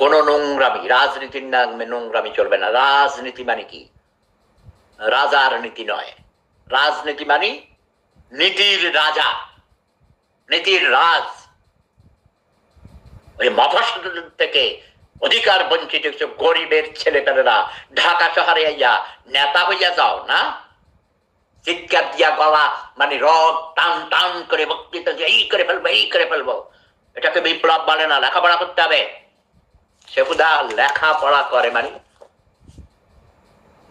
কোন নোংরামি, রাজনীতির নামে নোংরামি চলবে না। রাজনীতি মানে কি? রাজার নীতি নয়। রাজনীতি মানে নীতির রাজা, নীতির রাজ। ওই মফস্বল থেকে অধিকার বঞ্চিত গরিবের ছেলেপেলেরা ঢাকা শহরে আইয়া নেতা হইয়া যাও না, চিৎকার দিয়া গলা মানে রড টান টান করে বক্তৃতা যে এই করে ফেলবো এই করে ফেলবো, এটাকে বিপ্লব বলে না। লেখাপড়া করতে হবে। সেগুদা লেখাপড়া করে মানে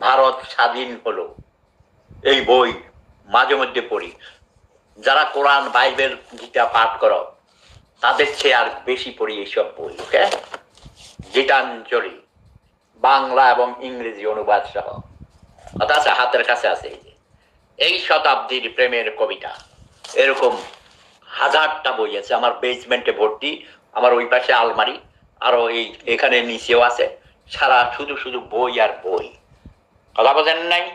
ভারত স্বাধীন হলো, এই বই মাঝে মধ্যে পড়ি। যারা কোরআন বাইবেল গীতা পাঠ করো তাদের চেয়ে আর বেশি পড়ি এইসব বই। ওকে, গীতাঞ্জলি বাংলা এবং ইংরেজি অনুবাদ সহ। অর্থাৎ হাতের কাছে আছে এই শতাব্দীর প্রেমের কবিতা, এরকম হাজারটা বই আছে আমার বেসমেন্টে ভর্তি। আমার ওই পাশে আলমারি, আরো এই এখানে নিচেও আছে, সারা শুধু শুধু বই আর বই। কথা বোঝেন নাই?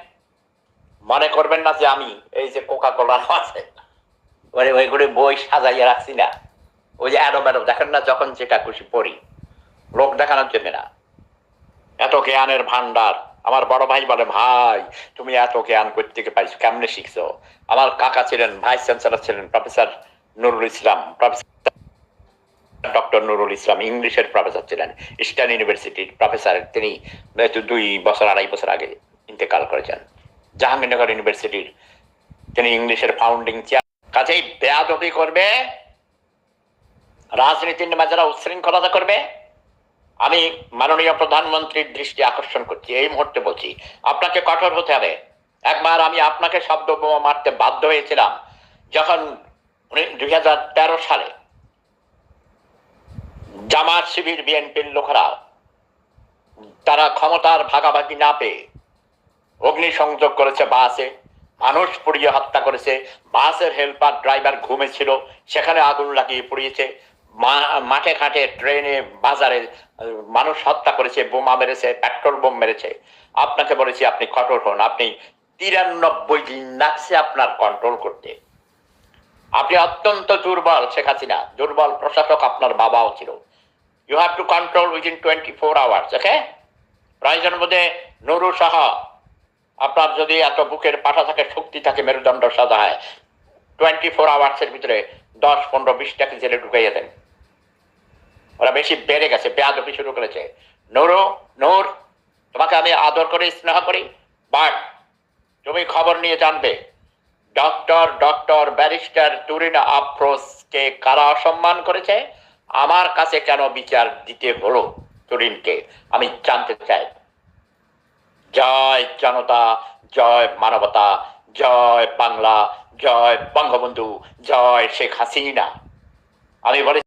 মনে করবেন না যে আমি এই যে কোকা কোলা আছে মানে ওইগুলো বই সাজাইয়া রাখছি না। ওই যে অ্যাডো ম্যাডো দেখেন না, যখন যেটা খুশি পড়ি, লোক দেখানোর জন্য না। এত জ্ঞানের ভান্ডার। আমার বড় ভাই বলে, ভাই তুমি এত জ্ঞান কোত্থেকে পাইছো, কেমনে শিখছো? আমার কাকা ছিলেন ভাইস চ্যান্সেলর, ছিলেন প্রফেসর নুরুল ইসলাম, ডক্টর নুরুল ইসলাম ইংলিশের প্রফেসর ছিলেন, ইস্টার্ন ইউনিভার্সিটির প্রফেসর। তিনি 2-2.5 বছর আগে ইন্তেকাল করেছেন। জাহাঙ্গীরনগর ইউনিভার্সিটির তিনি ইংলিশের ফাউন্ডিং চেয়ার। কাজেই বেয়াদবি করবে, রাজনীতির নামে যারা উচ্ছৃঙ্খলতা করবে, আমি মাননীয় প্রধানমন্ত্রীর দৃষ্টি আকর্ষণ করছি, এই মুহূর্তে বলছি আপনাকে কঠোর হতে হবে। একবার আমি আপনাকে শব্দ বোমা মারতে বাধ্য হয়েছিলাম যখন 2013 সালে জামাত শিবির বিএনপির লোকেরা তারা ক্ষমতার ভাগাভাগি না পেয়ে অগ্নিসংযোগ করেছে বাসে, মানুষ পুড়িয়ে হত্যা করেছে। বাসের হেল্পার ড্রাইভার ঘুমেছিল, সেখানে আগুন লাগিয়ে পুড়িয়েছে। মাঠে ঘাটে ট্রেনে বাজারে মানুষ হত্যা করেছে, বোমা মেরেছে, পেট্রোল বোম মেরেছে। আপনাকে বলেছি আপনি কঠোর হন। আপনি 93 দিন লাগছে আপনার কন্ট্রোল করতে। আপনি অত্যন্ত দুর্বল। শেখ হাসিনা দুর্বল প্রশাসক, আপনার বাবাও ছিল। You have to control within 24 hours. Okay, প্রয়োজন বোধে নুরু সহ আপনার যদি এত বুকের পাঠা থাকে, শক্তি থাকে, মেরুদণ্ড সাজা হয়, 24 আওয়ার্সের ভিতরে 10-15-20টাকে জেলে ঢুকাইয়া দেন। ওরা বেশি বেড়ে গেছে, বেয়াদবি শুরু করেছে। নূর, তোমাকে আমি আদর করি, স্নেহ করি, বাট তুমি খবর নিয়ে জানবে ডক্টর ব্যারিস্টার তুরিন আফরোজকে কারা অসম্মান করেছে, আমার কাছে কেন বিচার দিতে হলো তুরিনকে, আমি জানতে চাই। জয় জনতা, জয় মানবতা, জয় বাংলা, জয় বঙ্গবন্ধু, জয় শেখ হাসিনা। আমি বলে